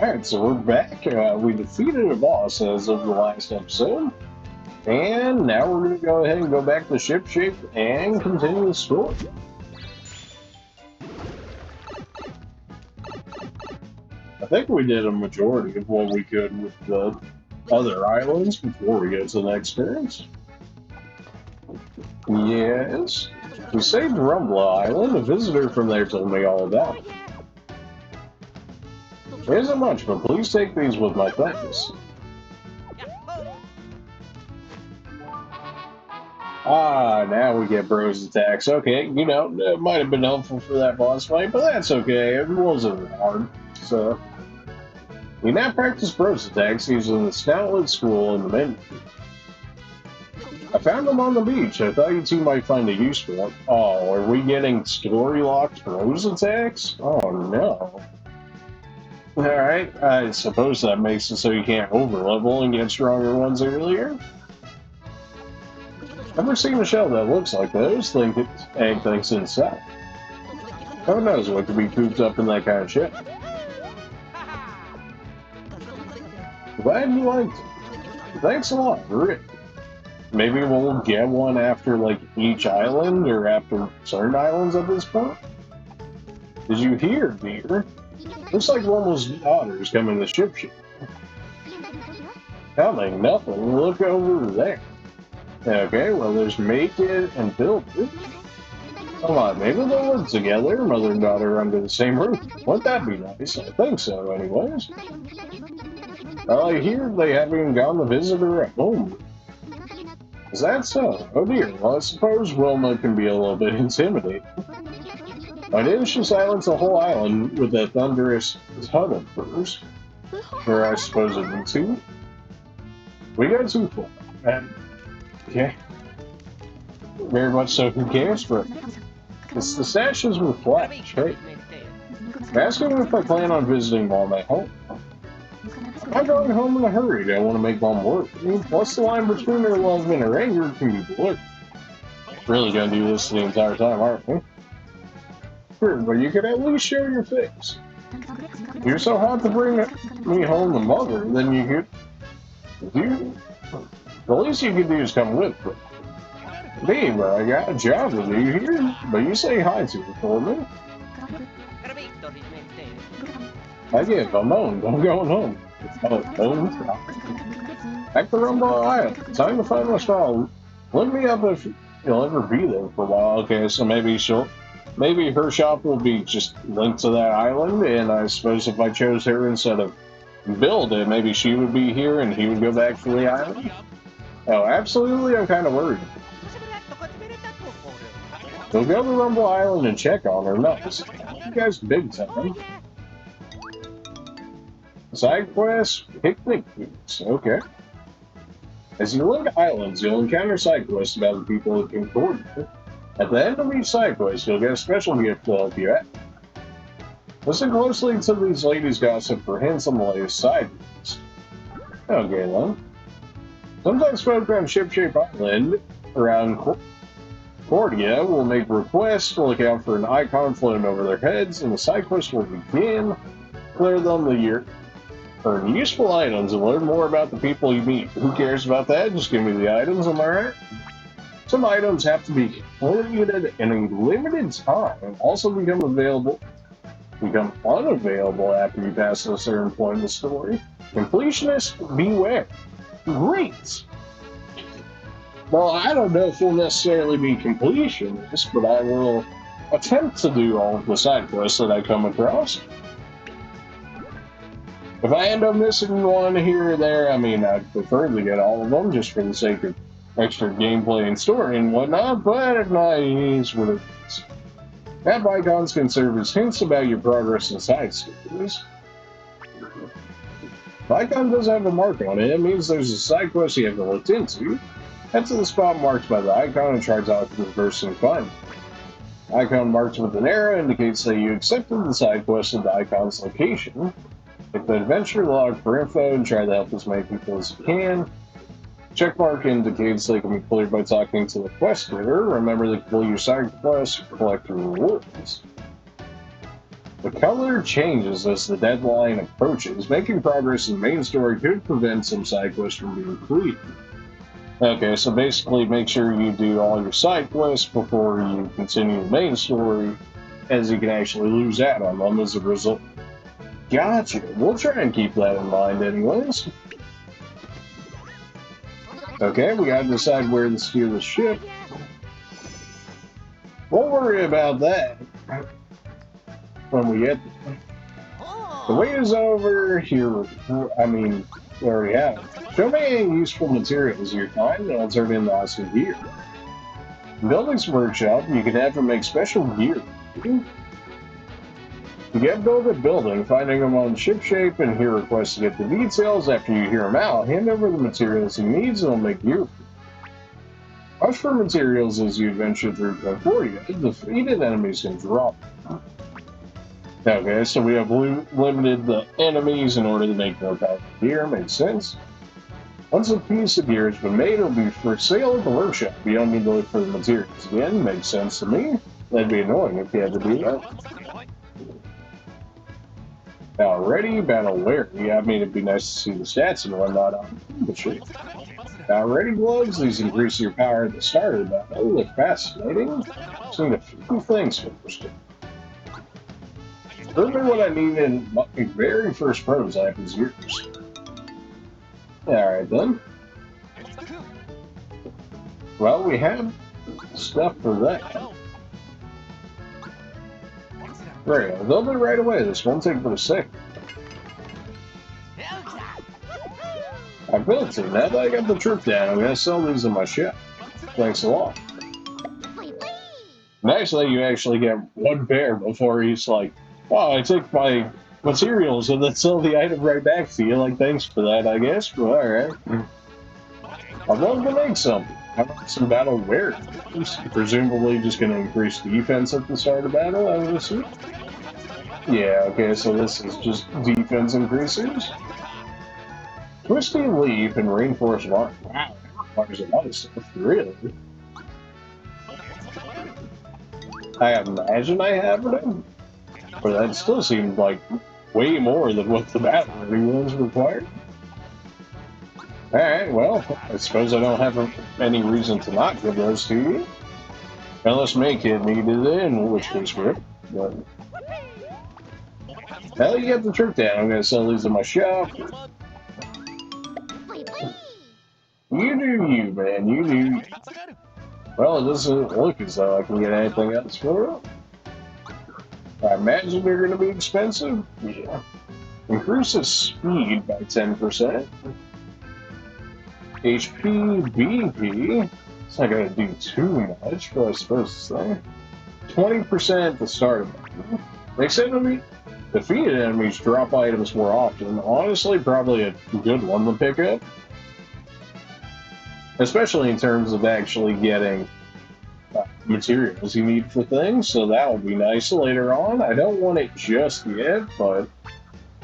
Alright, so we're back. We defeated a boss as of the last episode. And now we're going to go ahead and go back to ship shape and continue the story. I think we did a majority of what we could with the other islands before we get to the next experience. Yes. We saved Rumble Island. A visitor from there told me all about it. There isn't much, but please take these with my thanks. Ah, now we get bros attacks. Okay, you know, it might have been helpful for that boss fight, but that's okay. It wasn't hard. So, we now practice bros attacks using the Snoutlet School in the menu. I found them on the beach. I thought you two might find a use for them. Oh, are we getting story-locked bros attacks? Oh, no. Alright, I suppose that makes it so you can't overlevel and get stronger ones earlier. Ever seen a shell that looks like those? Think it's egg things inside. Who knows what could be cooped up in that kind of ship? Glad you liked it. Thanks a lot, Rick. Maybe we'll get one after, like, each island, or after certain islands at this point? Did you hear, dear? Looks like Rumble's daughter's coming to ship shape. Coming, nothing. Look over there. Okay, well, there's make it and build it. Come on, maybe they'll live together, mother and daughter under the same roof. Wouldn't that be nice? I think so, anyways. Well, I hear they haven't even gotten the visitor at home. Is that so? Oh dear, well, I suppose Wilma can be a little bit intimidating. Why didn't she silence the whole island with that thunderous ton of hers? Or I suppose it would too. We got too far. Okay. Very much so, who cares? But it's the stashes with Flash, hey. Ask him if I plan on visiting Mom at home. I'm not going home in a hurry. Don't want to make Mom work. Plus, the line between her love and her anger can be blurred. Really gonna do this the entire time, aren't we? Sure, but you could at least show your face. If you're so hot to bring me home to Mother, then you could... The least you could do is come with me. Babe, I got a job to do here, but you say hi to her for me. I give a moan, I'm going home. Oh, home? Back to Rumble Island. Time to find my straw. Look me up if you'll ever be there for a while. Okay, so maybe her shop will be just linked to that island, and I suppose if I chose her instead of build it, maybe she would be here and he would go back to the island? Oh, absolutely, I'm kind of worried. We'll go to Rumble Island and check on her. Nice. You guys big time. Sidequest, picnic foods. Okay. As you load islands, you'll encounter sidequests about the people of Concordia. At the end of each sidequest, you'll get a special gift to help you out. Listen closely to these ladies' gossip for hints on the latest side news. Okay then. Sometimes folk on Ship-Shape Island around Concordia will make requests to look out for an icon floating over their heads, and the sidequest will begin. Clear them the year. Earn useful items and learn more about the people you meet. Who cares about that? Just give me the items, am I right? Some items have to be completed in a limited time and also become unavailable after you pass a certain point in the story. Completionists, beware. Great! Well, I don't know if we'll necessarily be completionists, but I will attempt to do all of the side quests that I come across. If I end up missing one here or there, I mean, I'd prefer to get all of them just for the sake of extra gameplay and story and whatnot, but it is what it is. Map icons can serve as hints about your progress in side stories. If icon does have a mark on it, it means there's a side quest you have to look into. Head to the spot marked by the icon and try to reverse and find it. The icon marked with an arrow indicates that you accepted the side quest at the icon's location. Hit the adventure log for info and try to help as many people as you can. Checkmark indicates they can be cleared by talking to the quest leader. Remember to complete your side quest, collect your rewards. The color changes as the deadline approaches. Making progress in the main story could prevent some side quests from being completed. Okay, so basically make sure you do all your side quests before you continue the main story, as you can actually lose out on them as a result. Gotcha. We'll try and keep that in mind anyways. Okay, we gotta decide where to steer the ship. We'll worry about that when we get there. The wait is over here. I mean, we already have it. Show me any useful materials you find, and I'll turn in the awesome gear. In Building's workshop, you can have them make special gear. You get build a building, finding them on ship shape, and hear requests to get the details. After you hear them out, hand over the materials he needs, and he'll make gear. Watch for materials as you adventure through Concordia. Defeated enemies can drop. Okay, so we have limited the enemies in order to make more powerful gear. Makes sense. Once a piece of gear has been made, it'll be for sale at the workshop. You don't need to look for the materials again. Makes sense to me. That'd be annoying if you had to do that. Already battle where? Yeah, I mean, it'd be nice to see the stats and whatnot on the ship. Already gloves, these increase your power at the start of the battle. Look fascinating. Seen a few things first. Remember what I need in my very first prototype is yours. Alright then. Well, we have stuff for that. Great, I'll build it right away. This won't take but a second. I built it. Now that I got the trip down, I'm gonna sell these in my shop. Thanks a lot. Nice that you actually get one pair before he's like, wow, I took my materials and then sell the item right back to you. Like, thanks for that, I guess. Well, alright. I'd love to make something. How about some battle wear? Presumably just going to increase defense at the start of battle, I would assume. Yeah, okay, so this is just defense increases. Twisty Leap and Rainforest Wow, that requires a lot of stuff, really. I imagine I have it, but that still seems like way more than what the battle ones required. Alright, well, I suppose I don't have any reason to not give those to you. Unless Maykid needed it, in which case we're but now that you get the trip down, I'm going to sell these in my shop. You do you, man, you do you. Well, it doesn't look as though I can get anything else for it. I imagine they're going to be expensive. Yeah. Increases speed by 10%. HP, BP. It's not going to do too much, but I suppose so. 20% at the start of it. They said to me, defeated enemies drop items more often. Honestly, probably a good one to pick up. Especially in terms of actually getting materials you need for things, so that would be nice later on. I don't want it just yet, but it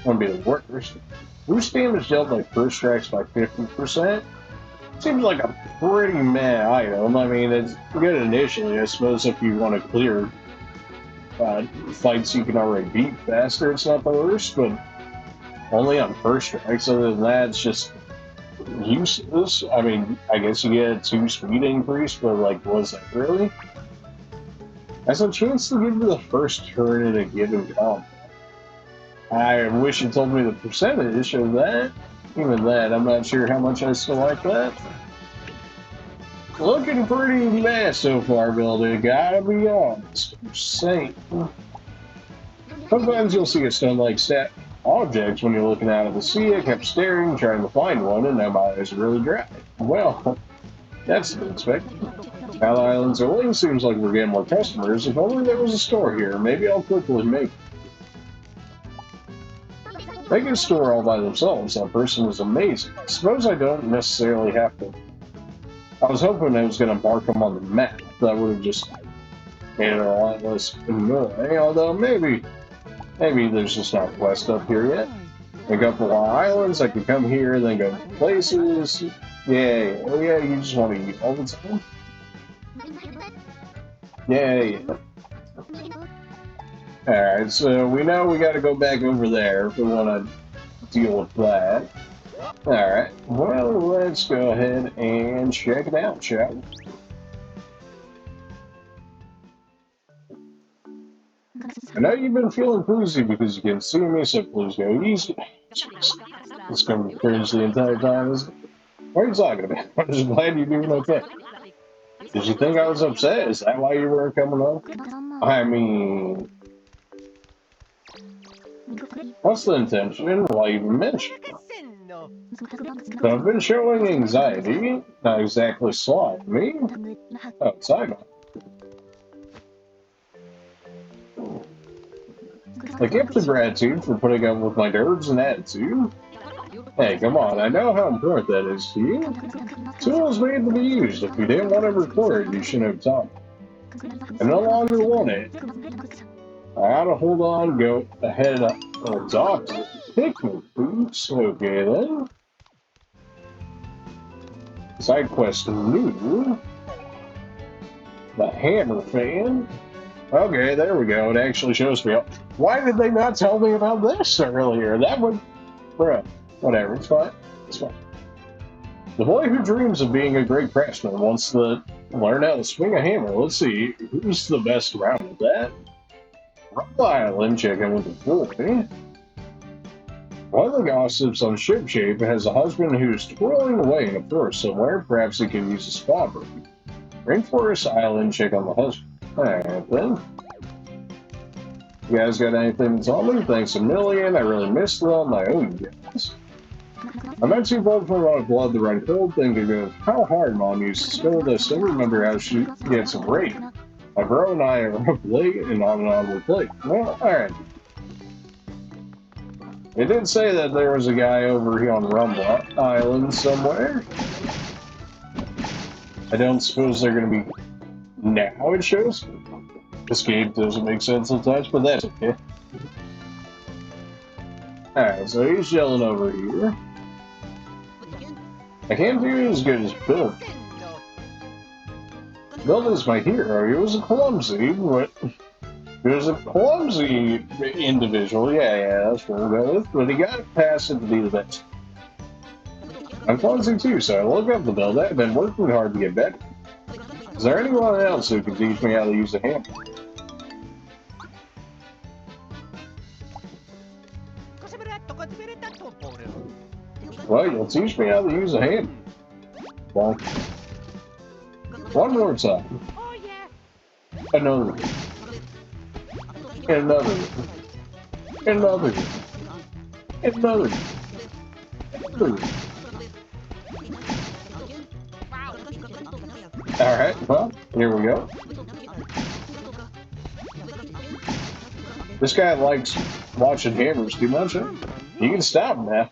wouldn't be the worst. Boost damage dealt by first strikes by 50%. Seems like a pretty meh item. I mean, it's good initially, I suppose, if you want to clear fights you can already beat faster, it's not the worst, but only on first strikes. Other than that, it's just useless. I mean, I guess you get a 2 speed increase, but like, was that really? Has a chance to give you the first turn in a given combat. I wish it told me the percentage of that. Even that, I'm not sure how much I still like that. Looking pretty meh so far, building. Gotta be honest. I'm saying. Sometimes you'll see a stone-like stat objects when you're looking out of the sea. I kept staring, trying to find one, and now my eyes are really dry. Well, that's to be expected. Now the islands are linked, seems like we're getting more customers. If only there was a store here, maybe I'll quickly make it. Making a store all by themselves, that person was amazing. I suppose I don't necessarily have to. I was hoping I was going to mark them on the map. That would have just made it a lot less annoying, although maybe there's just not a quest up here yet. I got the Long Islands, I could come here, then go to places. Yeah, oh yeah, you just want to eat all the time? Yeah. Alright, so we know we gotta go back over there if we want to deal with that. Alright, well, let's go ahead and check it out, shall we? I know you've been feeling queasy because you can see me, so please go easy. It's going to be cringe the entire time, isn't it? What are you talking about? I'm just glad you're doing okay. Did you think I was upset? Is that why you weren't coming up? I mean... What's the intention? Why even mention it? So I've been showing anxiety, not exactly slide me. Oh, Simon. A gift of gratitude for putting up with my nerves and attitude. Hey, come on, I know how important that is to you. Tools made to be used. If you didn't want to record, you shouldn't have talked. I no longer want it. I gotta hold on, go ahead of doctor. Picnic boots. Okay then. Sidequest new. The hammer fan. Okay, there we go. It actually shows me. Why did they not tell me about this earlier? That would... Bruh. Whatever, it's fine. It's fine. The boy who dreams of being a great craftsman wants to learn how to swing a hammer. Let's see, who's the best around at that? Rumble Island, check in with the boy. One of the gossips on Ship Shape has a husband who's twirling away in a forest somewhere. Perhaps he can use a spa break. Rainforest Island, check on the husband. Alright then. You guys got anything to tell me? Thanks a million. I really missed them. I owe you guys. I'm not too far from my blood to run cold, thinking of how hard Mom used to scold us. I remember how she gets a break. My bro and I are up late, and on we play. Well, alright. It did say that there was a guy over here on Rumble Island somewhere. I don't suppose they're going to be... Now it shows? This game doesn't make sense sometimes, but that's okay. Alright, so he's yelling over here. I can't do as good as Bill. Bill is my hero. He was a clumsy, but... He was a clumsy individual. Yeah, that's what we're going with. But he got past it to be the best. I'm clumsy too, so I look up the build. I've been working hard to get better. Is there anyone else who can teach me how to use a hammer? Well, you'll teach me how to use a hammer. Well, one more time. Another. Another. Another. Another. Another. Alright, well, here we go. This guy likes watching hammers too much, huh? You can stop him now.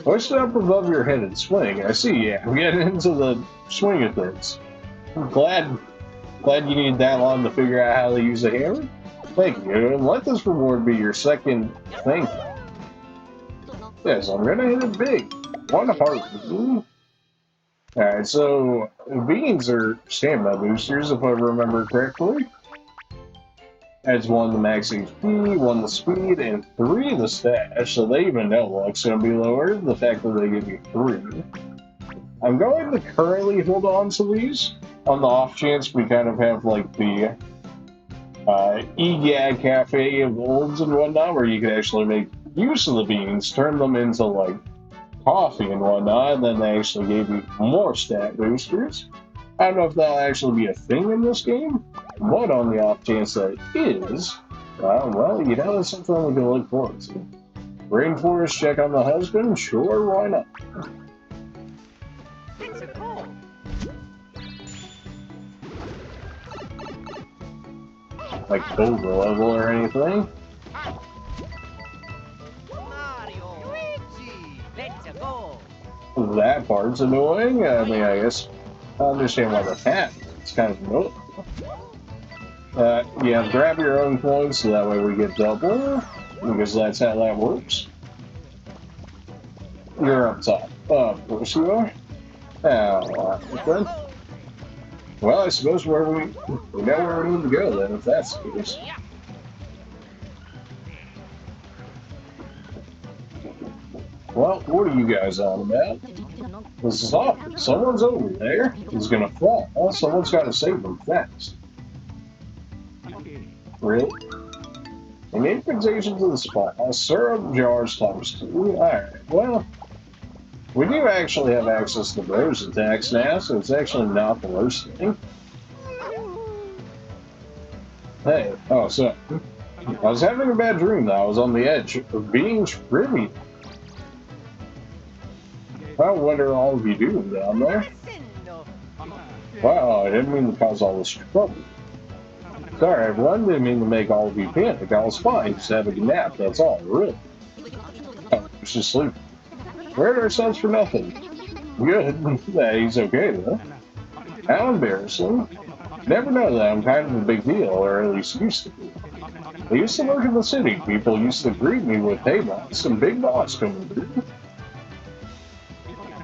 Push it up above your head and swing. I see, yeah. I'm getting into the swing of things. I'm glad you needed that long to figure out how to use a hammer. Thank you, and let this reward be your second thing. Yes, I'm gonna hit it big. One heart. Alright, so beans are stamina boosters, if I remember correctly. Adds 1 to max HP, 1 to speed, and 3 to stash, so they even know luck's gonna be lower, the fact that they give you 3. I'm going to currently hold on to these, on the off chance we kind of have like the EGAD Cafe of olds and whatnot, where you can actually make use of the beans, turn them into like coffee and whatnot, and then they actually gave you more stat boosters. I don't know if that'll actually be a thing in this game, but on the off chance that it is, well, you know, it's something we can look forward to. Rainforest check on the husband? Sure, why not? Like over level or anything? Mario, Luigi, let's go. That part's annoying. I mean, I guess I understand why they're fat. It's kind of annoying. Yeah, grab your own coins so that way we get double, because that's how that works. You're up top. Of course you are. Okay. Well, I suppose we know where we need to go then, if that's the case. Well, what are you guys on about? This is awful. Someone's over there. He's gonna fall. Someone's got to save him fast. Really? An invitation to the spot. Syrup jars times 2. Alright, well, we do actually have access to Bros attacks now, so it's actually not the worst thing. Hey, so I was having a bad dream that I was on the edge of being trivial. Well, what are all of you doing down there? Wow, I didn't mean to cause all this trouble. Sorry, everyone, didn't mean to make all of you panic. I was fine, just having a nap, that's all, really. Oh, he's just sleeping. We're at our sons for nothing. Good. Yeah, he's okay, though. How embarrassing. Never know that I'm kind of a big deal, or at least used to be. I used to work in the city. People used to greet me with, "Hey, boss," and "Big boss coming through."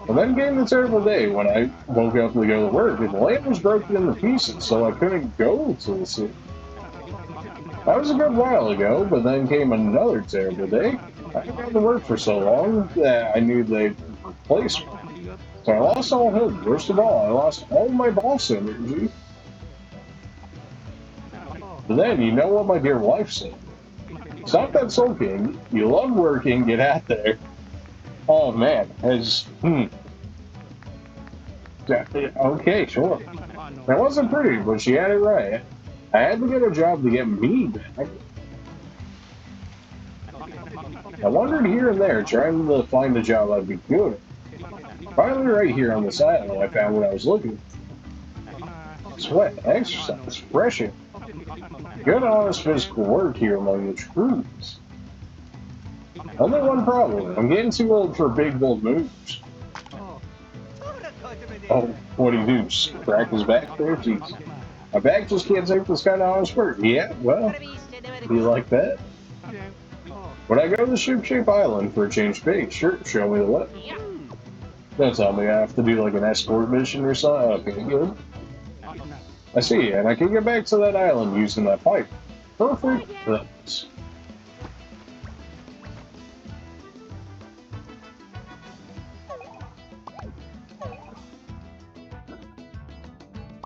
And then came the terrible day when I woke up to go to work, and the land was broken into pieces, so I couldn't go to the city. That was a good while ago, but then came another terrible day. I had gone to work for so long that I knew they'd replace me. So I lost all hope. Worst of all, I lost all my boss energy. But then, you know what my dear wife said? Stop that sulking. You love working, get out there. Oh man, okay, sure. That wasn't pretty, but she had it right. I had to get a job to get me back. I wandered here and there, trying to find a job I'd be good at. Finally, right here on this island, I found what I was looking for. Sweat, exercise, fresh air. Good, honest physical work here among the trees. Only one problem. I'm getting too old for big, bold moves. Oh, what do you do? Just crack his back there? Jeez. My back just can't take this kind of honest work. Yeah, well, do you like that? Would I go to the Ship-Shape Island for a change of pace? Sure, show me the way. Don't tell me I have to do like an escort mission or something. Okay, good. I see, and I can get back to that island using that pipe. Perfect. Thanks.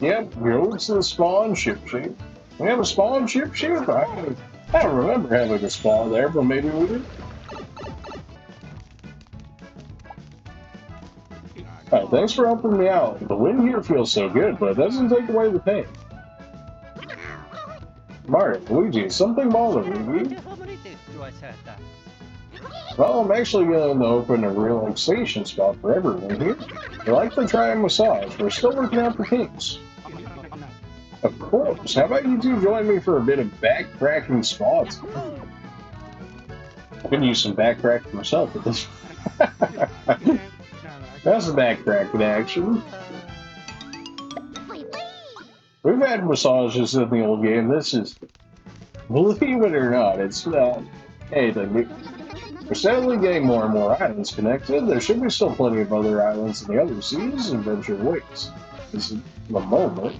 Yep, go to the spawn ship-shape. We have a spawn ship-shape? I don't remember having a spawn there, but maybe we do. Alright, thanks for helping me out. The wind here feels so good, but it doesn't take away the pain. Mario, Luigi, is something bothering you? Well, I'm actually going to open a relaxation spot for everyone here. I'd like to try a massage. We're still working out the kinks. Of course. How about you two join me for a bit of backcracking spots? I can use some backcracking myself at this. That's the backcracking action. We've had massages in the old game. This is, believe it or not, it's not anything new. We're steadily getting more and more islands connected. There should be still plenty of other islands in the other seas and venture ways. This is the moment.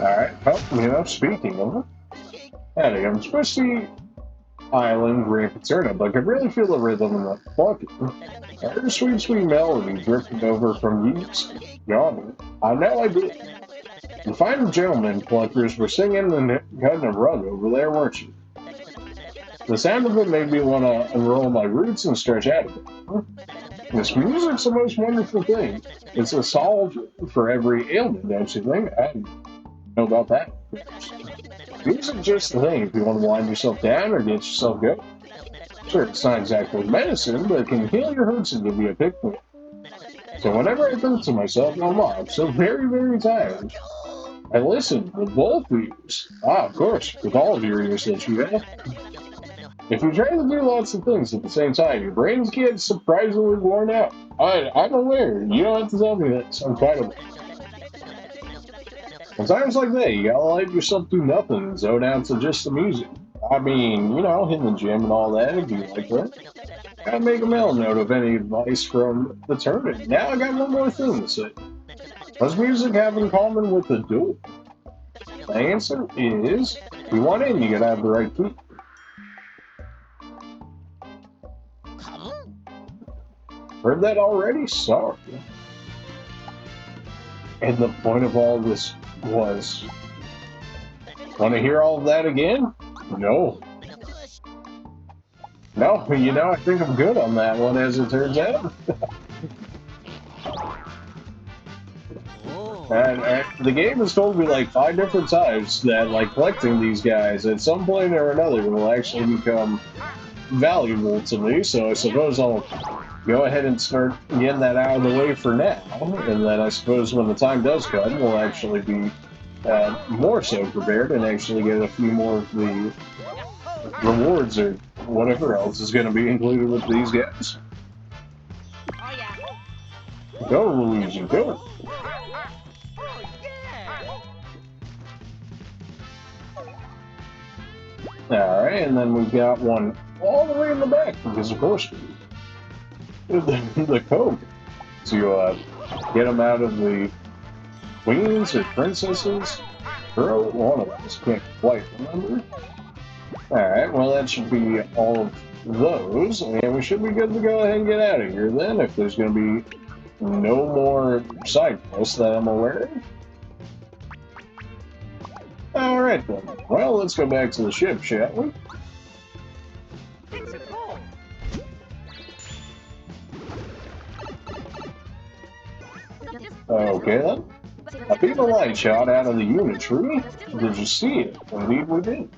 Alright, well, speaking of it, heading, I'm supposed to see Island Grand Paterna, but I can really feel the rhythm in the bucket. I heard a sweet, sweet melody drifting over from east yonder. I know I did. The fine gentlemen pluckers were singing and cutting a rug over there, weren't you? The sound of it made me want to unroll my roots and stretch out of it. This music's the most wonderful thing. It's a solve for every ailment, don't you think? I don't know about that. Music's just the thing if you want to wind yourself down or get yourself going. Sure, it's not exactly medicine, but it can heal your hurts and give you a pick-me. So whenever I think to myself, oh my, I'm so very, very tired, I listen with both ears. Ah, of course, with all of your ears that you have. If you try to do lots of things at the same time, your brains get surprisingly worn out. I'm aware. You don't have to tell me that. I'm fine with it. In times like that, you gotta let yourself do nothing and zone out to just the music. I mean, hitting the gym and all that, if you like that. Gotta make a mail note of any advice from the tournament. Now I got one more thing to say. What's music have in common with the duel? The answer is, if you want in, you gotta have the right key. Heard that already? Sorry. And the point of all this was, want to hear all of that again? No. No, you know, I think I'm good on that one, as it turns out. And the game has told me like 5 different times that like collecting these guys at some point or another will actually become valuable to me, so I suppose I'll go ahead and start getting that out of the way for now, and then I suppose when the time does come, we'll actually be more so prepared and actually get a few more of the rewards or whatever else is going to be included with these guys. Go, Luigi, go! Alright, and then we've got one all the way in the back, because of course the code to get them out of the queens or princesses. Girl, one of us, can't quite remember. Alright, well that should be all of those, and we should be good to go ahead and get out of here then, if there's going to be no more side quests that I'm aware of. Alright then, well let's go back to the ship, shall we? Okay then. I beat a light shot out of the Uni-Tree. Did you see it? Indeed we did.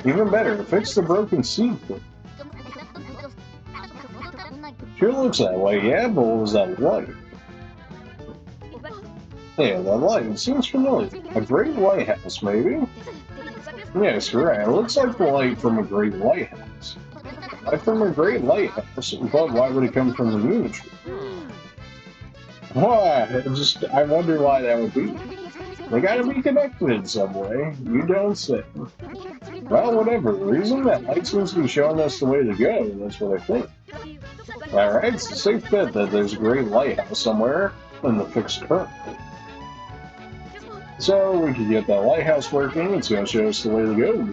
Even better, fix the broken seed. Sure looks that way, yeah, but what was that light? Yeah, that light, it seems familiar. A great lighthouse, maybe? Yes, you're right. It looks like the light from a great lighthouse. Light from a great lighthouse, but why would it come from the Uni-Tree? Why? I wonder why that would be. They gotta be connected in some way. You don't say. Well, whatever reason, that light seems to be showing us the way to go, that's what I think. Alright, it's a safe bet that there's a great lighthouse somewhere in the fixed current. So we can get that lighthouse working, it's gonna show us the way to go.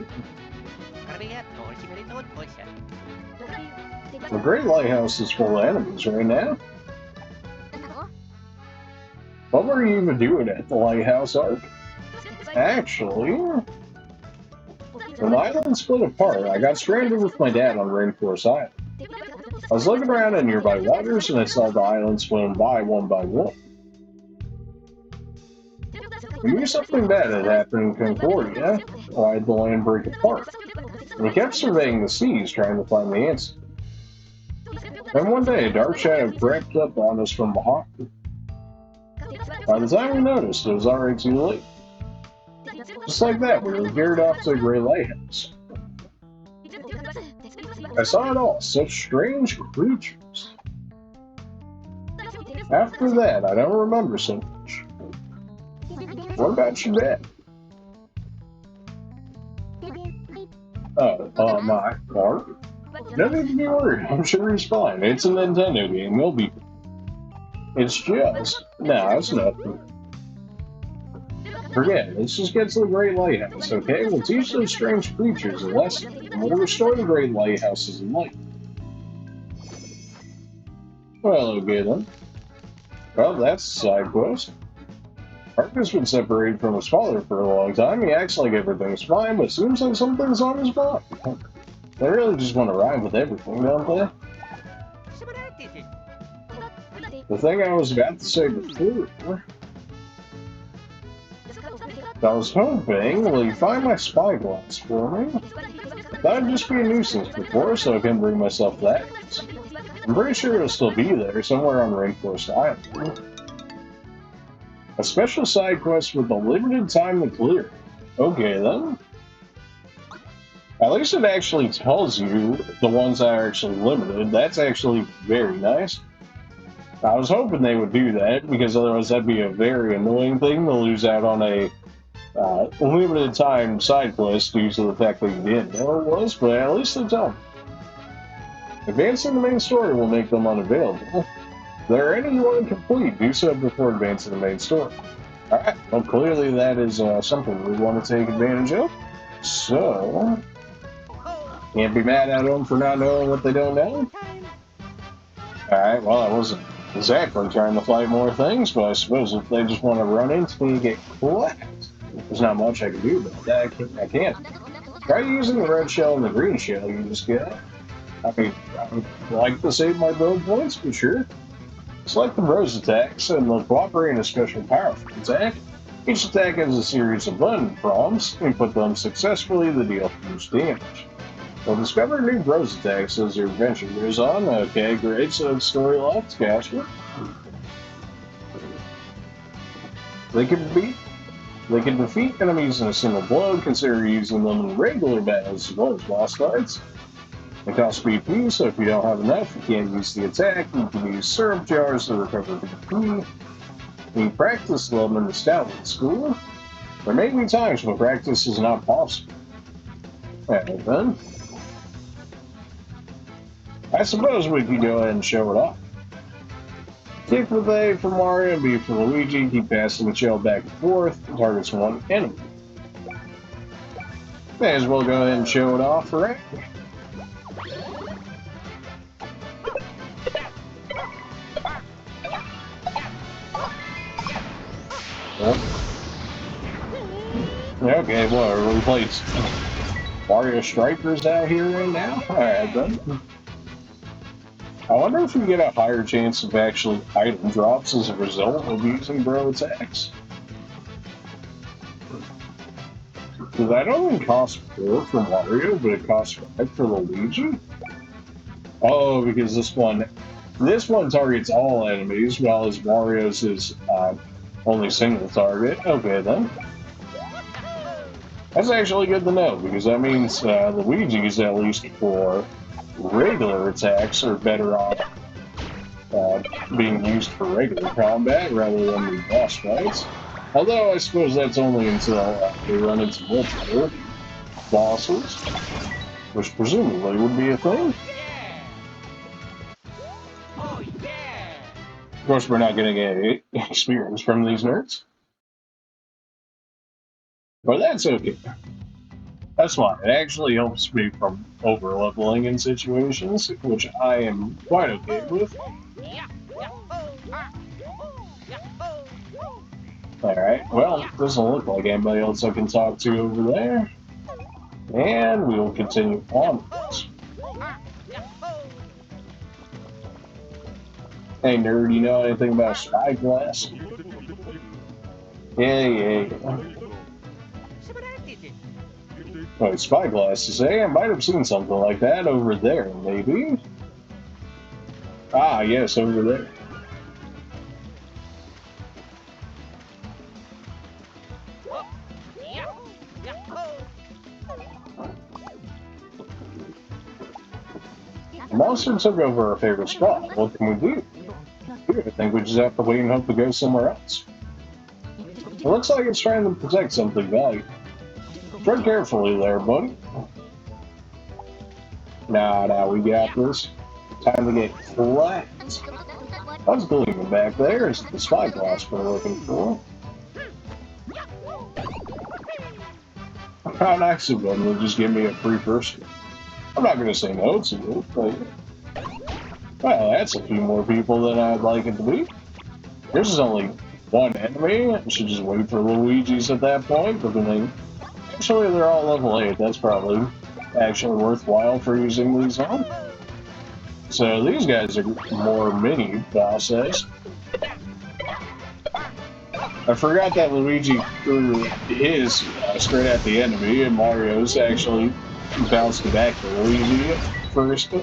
The great lighthouse is full of enemies right now. What were you even doing at the lighthouse, Ark? Actually, when the island split apart, I got stranded with my dad on Rainforest Island. I was looking around in nearby waters and I saw the island swim by one. We knew something bad had happened in Concordia. Why did the land break apart? And we kept surveying the seas trying to find the answer. Then one day, a dark shadow crept up on us from behind. By the time we noticed, it was already too late. Just like that, we were geared off to a great lighthouse. I saw it all, such strange creatures. After that, I don't remember so much. What about your dad? My part? Nothing to be worried, I'm sure he's fine. It's a Nintendo game, he'll be. It's just, it's nothing. Forget it, let's just get to the Great Lighthouse, okay? We'll teach those strange creatures a lesson, and we'll restore the Great Lighthouses in light. Well, okay then. Well, that's a side quest. Marcus been separated from his father for a long time. He acts like everything's fine, but seems like something's on his mind. They really just want to rhyme with everything, don't they? The thing I was about to say before, I was hoping, will you find my spyglass for me? That'd just be a nuisance before, so I couldn't bring myself that. I'm pretty sure it'll still be there, somewhere on Rainforest Island. A special side quest with a limited time to clear. Okay then. At least it actually tells you the ones that are actually limited. That's actually very nice. I was hoping they would do that, because otherwise that'd be a very annoying thing to lose out on a limited time side quest due to the fact that you didn't know it was, but at least they tell me. Advancing the main story will make them unavailable. If there are any you want to complete, do so before advancing the main story. Alright, well clearly that is something we want to take advantage of. So, can't be mad at them for not knowing what they don't know. Alright, well I wasn't exactly trying to fight more things, but I suppose if they just want to run into me and get clapped, there's not much I can do about that. I can't. Try using the red shell and the green shell you just get. I mean, I would like to save my build points, but sure. Select the rose attacks and they'll cooperate in a special powerful attack. Each attack has a series of button prompts, and put them successfully to deal boost damage. You'll discover new rose attacks as your adventure goes on. Okay, great, so story left, gotcha. They can defeat enemies in a single blow. Consider using them in regular battles as well as boss fights. They cost BP, so if you don't have enough, you can't use the attack. You can use syrup jars to recover BP. You practice them in the Stoutland School. There may be times when practice is not possible. Alright then. I suppose we could go ahead and show it off. Tick with A for Mario and B for Luigi. Keep passing the shell back and forth. Targets one enemy. May as well go ahead and show it off, right? Okay, well, we played Mario Strikers out here right now? Alright then. I wonder if we get a higher chance of actually item drops as a result of using bro attacks. Because that only costs 4 for Mario, but it costs 5 for Luigi? Oh, because this one targets all enemies, while as Mario's is only single target. Okay then. That's actually good to know, because that means Luigi's, at least for regular attacks, are better off being used for regular combat rather than the boss fights. Although I suppose that's only until we run into multiple bosses, which presumably would be a thing. Of course, we're not getting any experience from these nerds. But that's okay. That's fine. It actually helps me from over-leveling in situations, which I am quite okay with. Alright, well, it doesn't look like anybody else I can talk to over there. And we will continue onwards. Hey nerd, you know anything about Spyglass? Yeah. Wait, Spyglass, I might have seen something like that over there, maybe? Ah, yes, over there. The monster took over our favorite spot. What can we do? I think we just have to wait and hope to go somewhere else. It looks like it's trying to protect something valuable. Tread carefully there, buddy. Nah, we got this. Time to get clapped. What's gleaming back there is the Spyglass we're looking for. How nice of them to just give me a free person. I'm not going to say no to it, but... Well, that's a few more people than I'd like it to be. This is only one enemy. I should just wait for Luigi's at that point, but then actually they're all level 8. That's probably actually worthwhile for using these on. So these guys are more mini bosses. I forgot that Luigi threw his straight at the enemy, and Mario's actually bounced it back to Luigi first.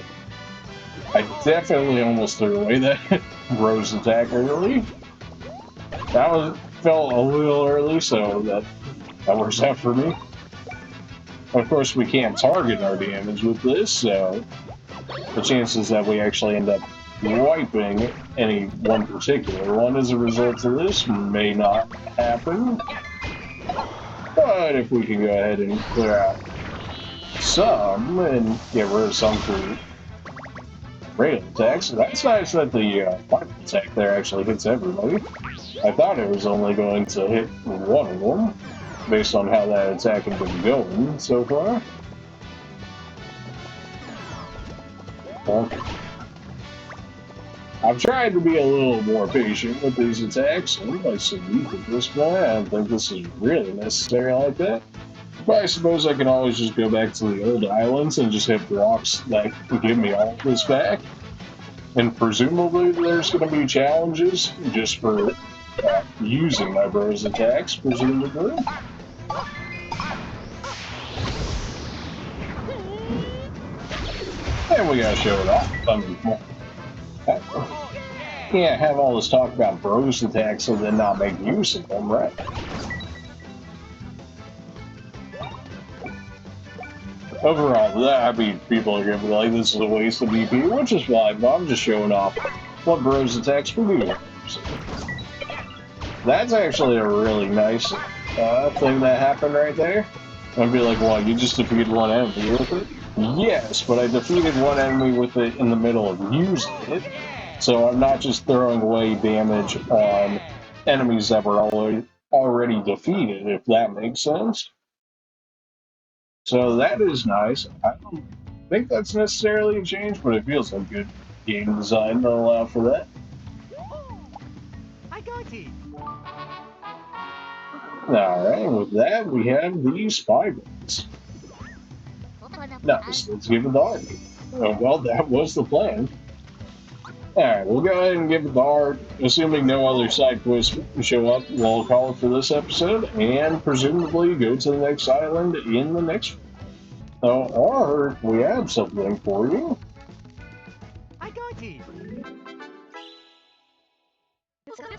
I definitely almost threw away that rose attack early. That felt a little early, so that works out for me. Of course, we can't target our damage with this, so the chances that we actually end up wiping any one particular one as a result of this may not happen. But if we can go ahead and clear out some and get rid of some food. rail attacks. That's nice that the final attack there actually hits everybody. I thought it was only going to hit one of them, based on how that attack had been going so far. Okay. I've tried to be a little more patient with these attacks. I'm like so weak at this point. I don't think this is really necessary like that. But I suppose I can always just go back to the old islands and just hit rocks that give me all this back. And presumably there's going to be challenges just for using my bros attacks, presumably. And we gotta show it off. I mean, can't have all this talk about bros attacks and then not make use of them, right? Overall, I mean, people are gonna be like, this is a waste of BP, which is fine, but I'm just showing off what bros attacks can do. That's actually a really nice thing that happened right there. I'd be like, well, you just defeated one enemy with it? Yes, but I defeated one enemy with it in the middle of using it. So I'm not just throwing away damage on enemies that were already defeated, if that makes sense. So that is nice. I don't think that's necessarily a change, but it feels like good game design to allow for that. I got it. Alright, with that, we have the spyglass. Nice, let's give it the art. Oh, well, that was the plan. Alright, we'll go ahead and give it the art. Assuming no other side quests show up, we'll call it for this episode, and presumably go to the next island in the next one. Or we have something for you. I got it.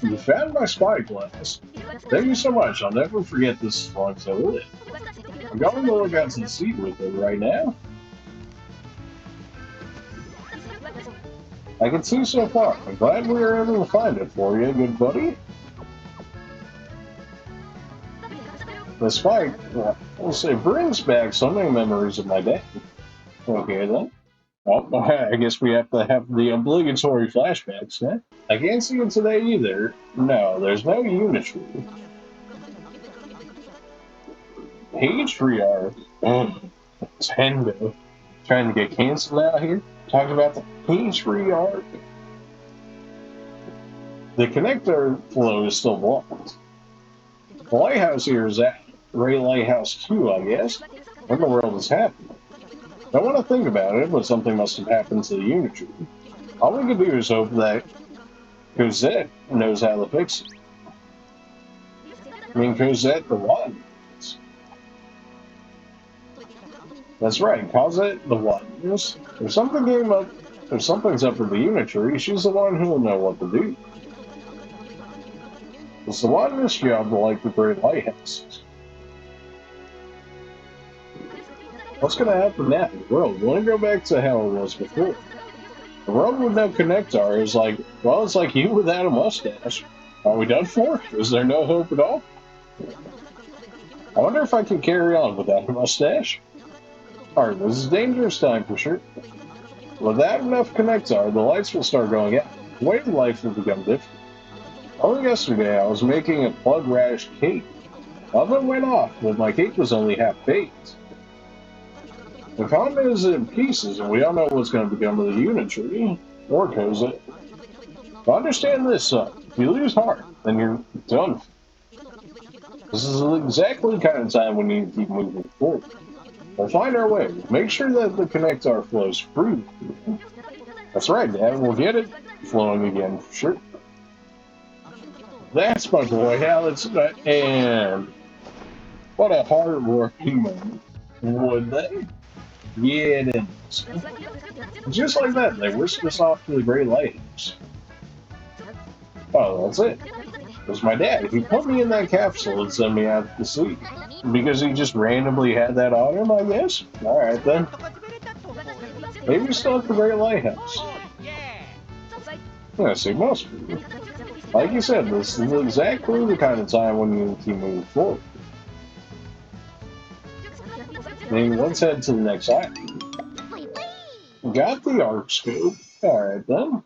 You found my spyglass. Thank you so much. I'll never forget this as long as I live. I'm going to look out to sea with it right now. I can see so far. I'm glad we were able to find it for you, good buddy. The spike, well, it brings back so many memories of my dad. Okay then. Well, I guess we have to have the obligatory flashbacks, huh? I can't see it today either. No, there's no Uni-Tree. Uni-Tree are... Tendo. Trying to get canceled out here? Talking about the Uni-Tree arc. The Connectar flow is still blocked. The lighthouse here is at Ray Lighthouse 2, I guess. What in the world is happening? I want to think about it, but something must have happened to the Uni-Tree. All we can do is hope that Cosette knows how to fix it. I mean, Cosette the Wattanist. That's right, Cosette the Wattanist. If something's up with the Uni-Tree, she's the one who will know what to do. It's the Wattanist job to like the Great Lighthouses. What's going to happen now? The world. Want to go back to how it was before. The world with no Connectar is like, well, it's like you without a mustache. Are we done for? Is there no hope at all? I wonder if I can carry on without a mustache. Alright, this is a dangerous time for sure. Without enough Connectar, the lights will start going out. The way of life will become different. Only yesterday I was making a plug radish cake. Oven went off, but my cake was only half baked. The continent is in pieces, and we don't know what's going to become of the Uni-Tree, or Cosette. But understand this, son. If you lose heart, then you're done. This is exactly the kind of time we need to keep moving forward. We'll find our way. Make sure that the Connectar flows free. That's right, Dad. We'll get it flowing again, for sure. That's my boy, Alex. And what a heartwarming moment. Would they? Yeah, it is. Just like that, they whisked us off to the Great Lighthouse. Oh, that's it. It was my dad. He put me in that capsule and sent me out to sea. Because he just randomly had that on him, I guess? Alright then. Maybe he's still at the Great Lighthouse. Yes, he must be. Like you said, this is exactly the kind of time when you need to move forward. I mean, let's head to the next island. Got the arc scope. Alright then.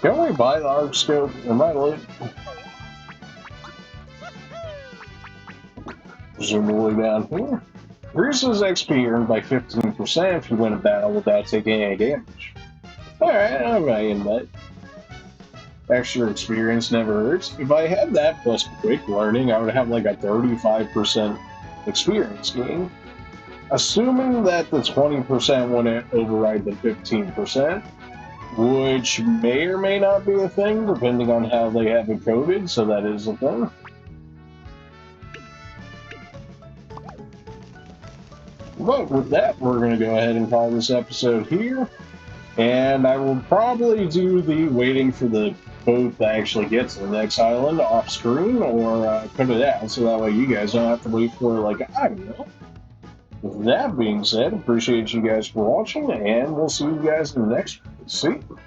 Can we buy the arc scope? Am I late? Presumably down here. Reduces XP earned by 15% if you win a battle without taking any damage. Alright, I'm buying that. Extra experience never hurts. If I had that plus quick learning, I would have like a 35% experience gain. Assuming that the 20% wouldn't override the 15%, which may or may not be a thing, depending on how they have it coded, so that is a thing. But with that, we're going to go ahead and call this episode here, and I will probably do the waiting for the boat to actually get to the next island off screen, or cut it out, so that way you guys don't have to wait for, like, I don't know. With that being said, appreciate you guys for watching, and we'll see you guys in the next one. See you.